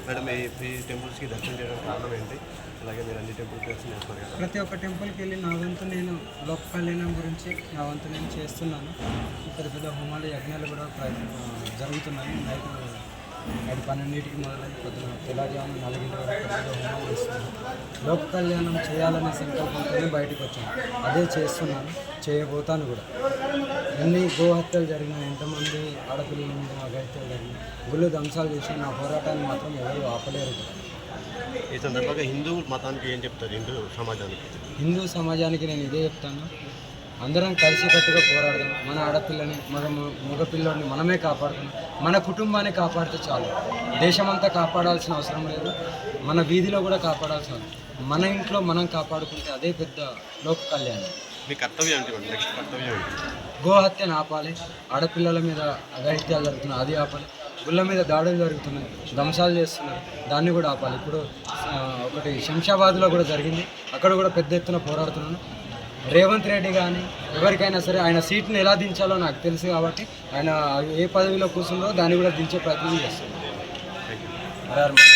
Madam ఈ టెంపుల్స్కి దర్శనం చేయడానికి కారణం ఏంటి? అలాగే మీరు అన్ని టెంపుల్కి దర్శనం చేస్తారు కదా? ప్రతి ఒక్క టెంపుల్కి వెళ్ళి నా వంతు నేను లోక కళ్యాణం గురించి నా వంతు నేను చేస్తున్నాను. పెద్ద పెద్ద హోమాలు యజ్ఞాలు కూడా జరుగుతున్నాయి. నైట్ 12కి మొదలై పొద్దున తెల్లవారుజామున 4 వరకు పెద్ద హోమాలు చేస్తున్నాను. లోక కళ్యాణం చేయాలనే సంకల్పంతోనే బయటకు వచ్చాను. అదే చేస్తున్నాను, చేయబోతాను కూడా. ఎన్ని గోహత్యలు జరిగినా, ఎంతమంది ఆడపిల్లల మీద అఘాయిత్యాలు జరిగినా, గుళ్ళు ధ్వంసాలు చేసి నా పోరాటాన్ని మాత్రం ఎవరు ఆపలేరు. ఈ సందర్భంగా హిందూ మతానికి ఏం చెప్తారు? హిందూ సమాజానికి నేను ఇదే చెప్తాను, అందరం కలిసికట్టుగా పోరాడదాం. మన ఆడపిల్లని మగపిల్లని మనమే కాపాడుకుందాం. మన కుటుంబాన్ని కాపాడితే చాలు. దేశమంతా కాపాడాల్సిన అవసరం లేదు, మన వీధిలో కూడా కాపాడాల్సిన అవసరం. మన ఇంట్లో మనం కాపాడుకుంటే అదే పెద్ద లోక కళ్యాణం. మీ కర్తవ్యం ఏంటి? నెక్స్ట్ కర్తవ్యం ఏంటి? గోహత్యను ఆపాలి, ఆడపిల్లల మీద అఘాయిత్యాలు జరుగుతున్నాయి అది ఆపాలి, గుళ్ళ మీద దాడులు జరుగుతున్నాయి, ధ్వంసాలు చేస్తున్నారు దాన్ని కూడా ఆపాలి. ఇప్పుడు ఒకటి శంషాబాద్లో కూడా జరిగింది, అక్కడ కూడా పెద్ద ఎత్తున పోరాడుతున్నాను. రేవంత్ రెడ్డి కానీ ఎవరికైనా సరే ఆయన సీట్ని ఎలా దించాలో నాకు తెలుసు కాబట్టి ఆయన ఏ పదవిలో కూర్చున్నారో దాన్ని కూడా దించే ప్రయత్నం చేస్తున్నారు.